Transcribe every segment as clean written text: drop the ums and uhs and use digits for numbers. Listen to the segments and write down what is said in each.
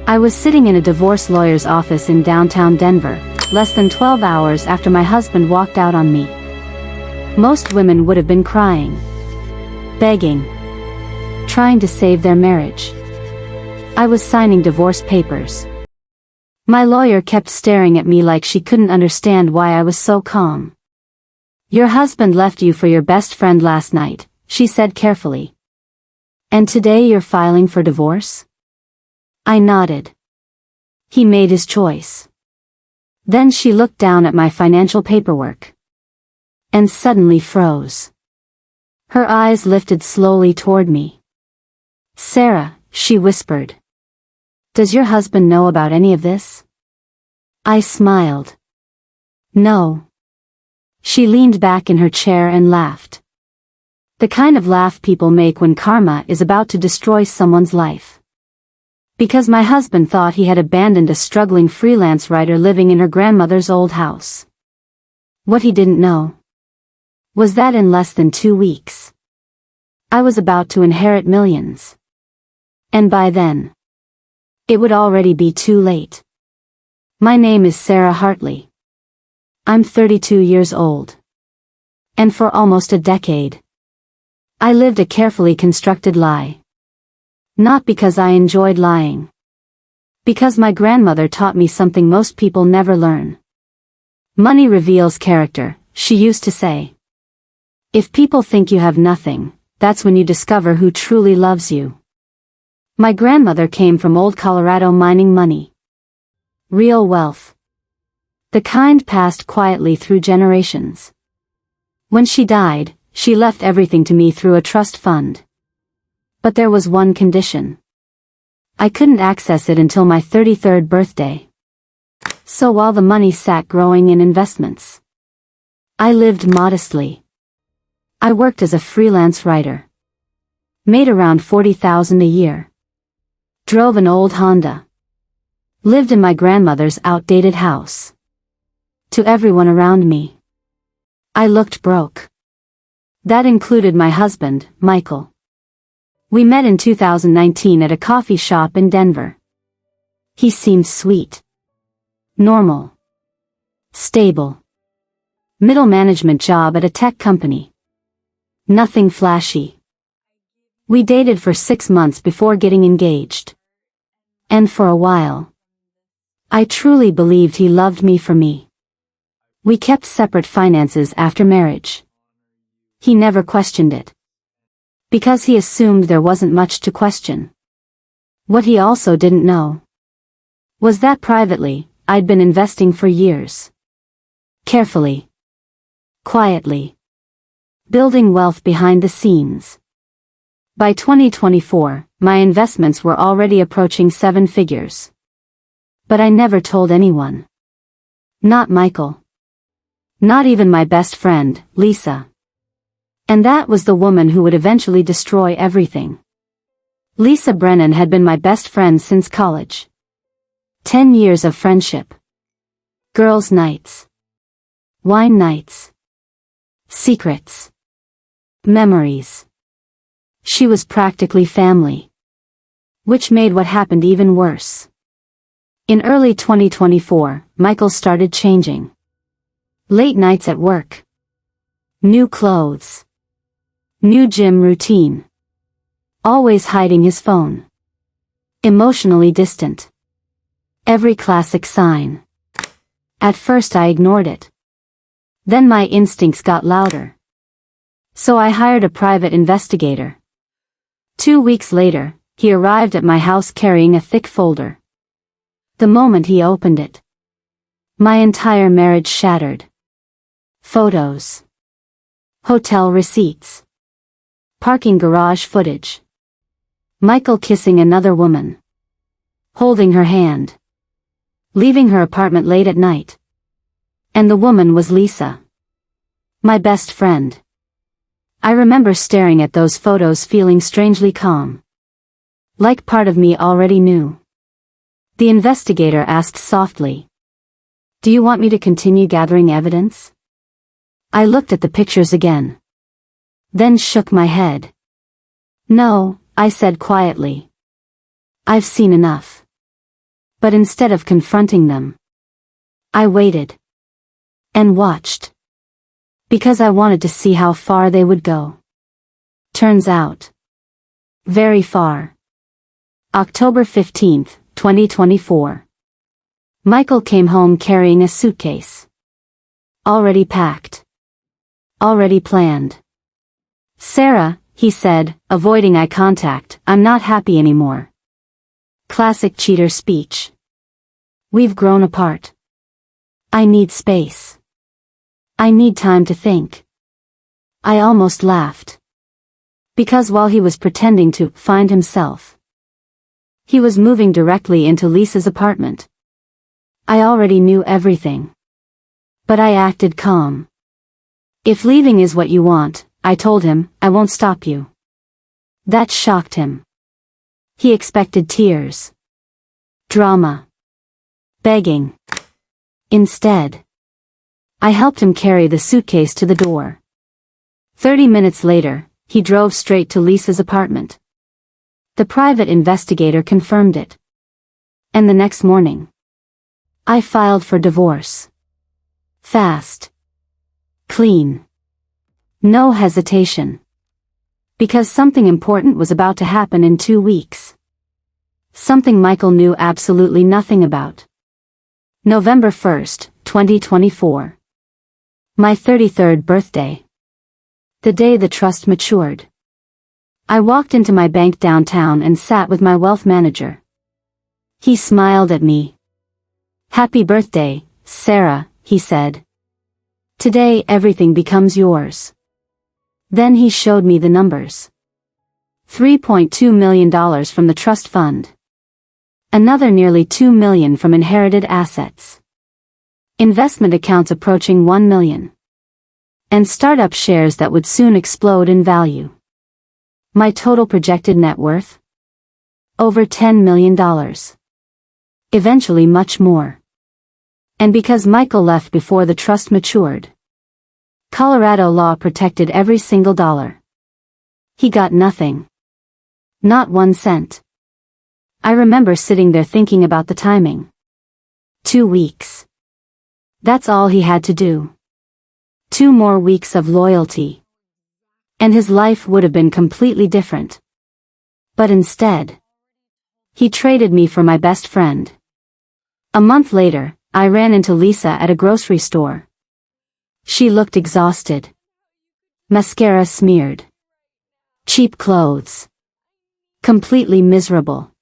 I was sitting in a divorce lawyer's office in downtown Denver, less than 12 hours after my husband walked out on me. Most women would have been crying, begging, trying to save their marriage. I was signing divorce papers. My lawyer kept staring at me like she couldn't understand why I was so calm. "Your husband left you for your best friend last night," she said carefully. "And today you're filing for divorce?" I nodded. He made his choice. Then she looked down at my financial paperwork. And suddenly froze. Her eyes lifted slowly toward me. "Sarah," she whispered. "Does your husband know about any of this?" I smiled. "No." She leaned back in her chair and laughed. The kind of laugh people make when karma is about to destroy someone's life. Because my husband thought he had abandoned a struggling freelance writer living in her grandmother's old house. What he didn't know was that in less than 2 weeks, I was about to inherit millions. And by then, it would already be too late. My name is Sarah Hartley. I'm 32 years old. And for almost a decade, I lived a carefully constructed lie. Not because I enjoyed lying. Because my grandmother taught me something most people never learn. Money reveals character, she used to say. If people think you have nothing, that's when you discover who truly loves you. My grandmother came from old Colorado mining money. Real wealth. The kind passed quietly through generations. When she died, she left everything to me through a trust fund. But there was one condition. I couldn't access it until my 33rd birthday. So while the money sat growing in investments, I lived modestly. I worked as a freelance writer. Made around $40,000 a year. Drove an old Honda. Lived in my grandmother's outdated house. To everyone around me, I looked broke. That included my husband, Michael. We met in 2019 at a coffee shop in Denver. He seemed sweet. Normal. Stable. Middle management job at a tech company. Nothing flashy. We dated for 6 months before getting engaged. And for a while, I truly believed he loved me for me. We kept separate finances after marriage. He never questioned it. Because he assumed there wasn't much to question. What he also didn't know was that privately, I'd been investing for years. Carefully. Quietly. Building wealth behind the scenes. By 2024, my investments were already approaching 7 figures. But I never told anyone. Not Michael. Not even my best friend, Lisa. And that was the woman who would eventually destroy everything. Lisa Brennan had been my best friend since college. 10 years of friendship. Girls' nights. Wine nights. Secrets. Memories. She was practically family. Which made what happened even worse. In early 2024, Michael started changing. Late nights at work. New clothes. New gym routine. Always hiding his phone. Emotionally distant. Every classic sign. At first I ignored it. Then my instincts got louder. So I hired a private investigator. 2 weeks later, he arrived at my house carrying a thick folder. The moment he opened it, my entire marriage shattered. Photos. Hotel receipts. Parking garage footage. Michael kissing another woman. Holding her hand. Leaving her apartment late at night. And the woman was Lisa. My best friend. I remember staring at those photos feeling strangely calm. Like part of me already knew. The investigator asked softly. "Do you want me to continue gathering evidence?" I looked at the pictures again. Then shook my head. "No," I said quietly. "I've seen enough." But instead of confronting them, I waited. And watched. Because I wanted to see how far they would go. Turns out. Very far. October 15th, 2024. Michael came home carrying a suitcase. Already packed. Already planned. "Sarah," he said, avoiding eye contact, "I'm not happy anymore." Classic cheater speech. We've grown apart. I need space. I need time to think. I almost laughed. Because while he was pretending to find himself, he was moving directly into Lisa's apartment. I already knew everything. But I acted calm. "If leaving is what you want," I told him, "I won't stop you." That shocked him. He expected tears. Drama. Begging. Instead, I helped him carry the suitcase to the door. 30 minutes later, he drove straight to Lisa's apartment. The private investigator confirmed it. And the next morning, I filed for divorce. Fast. Clean. No hesitation. Because something important was about to happen in 2 weeks. Something Michael knew absolutely nothing about. November 1st, 2024. My 33rd birthday. The day the trust matured. I walked into my bank downtown and sat with my wealth manager. He smiled at me. "Happy birthday, Sarah," he said. "Today everything becomes yours." Then he showed me the numbers. $3.2 million from the trust fund. Another nearly $2 million from inherited assets. Investment accounts approaching $1 million. And startup shares that would soon explode in value. My total projected net worth? Over $10 million. Eventually much more. And because Michael left before the trust matured, Colorado law protected every single dollar. He got nothing. Not 1 cent. I remember sitting there thinking about the timing. 2 weeks. That's all he had to do. 2 more weeks of loyalty. And his life would have been completely different. But instead, he traded me for my best friend. A month later, I ran into Lisa at a grocery store. She looked exhausted. Mascara smeared. Cheap clothes. Completely miserable.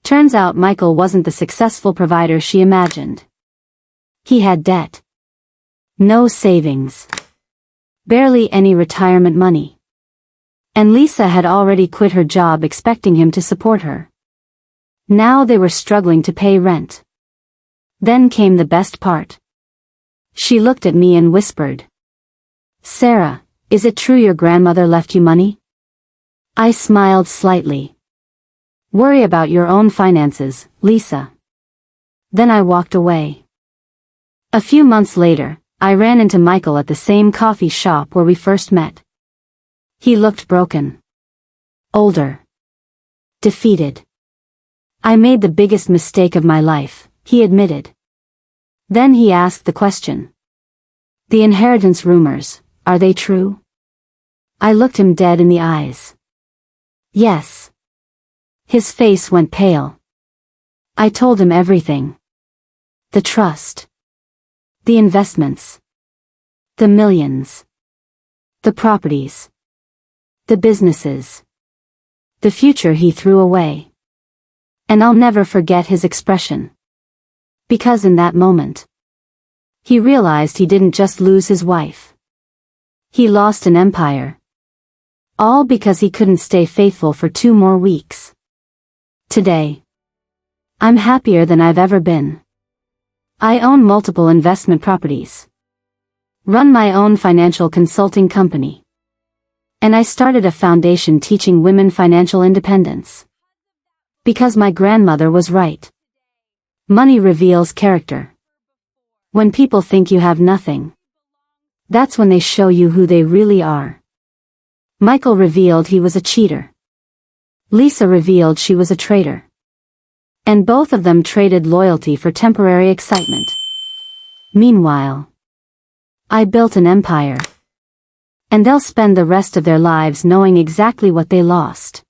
Turns out Michael wasn't the successful provider she imagined. He had debt. No savings. Barely any retirement money. And Lisa had already quit her job expecting him to support her. Now they were struggling to pay rent. Then came the best part. She looked at me and whispered, "Sarah, is it true your grandmother left you money?" I smiled slightly. "Worry about your own finances, Lisa." Then I walked away. A few months later, I ran into Michael at the same coffee shop where we first met. He looked broken. Older. Defeated. "I made the biggest mistake of my life," he admitted. Then he asked the question. "The inheritance rumors, are they true?" I looked him dead in the eyes. Yes. His face went pale. I told him everything. The trust. The investments. The millions. The properties. The businesses. The future he threw away. And I'll never forget his expression. Because in that moment, he realized he didn't just lose his wife. He lost an empire. All because he couldn't stay faithful for 2 more weeks. Today, I'm happier than I've ever been. I own multiple investment properties. Run my own financial consulting company. And I started a foundation teaching women financial independence. Because my grandmother was right. Money reveals character. When people think you have nothing, that's when they show you who they really are. Michael revealed he was a cheater. Lisa revealed she was a traitor. And both of them traded loyalty for temporary excitement. Meanwhile, I built an empire. And they'll spend the rest of their lives knowing exactly what they lost.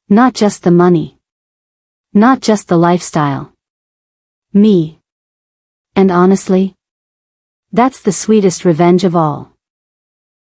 Not just the money. Not just the lifestyle. Me. And honestly, that's the sweetest revenge of all.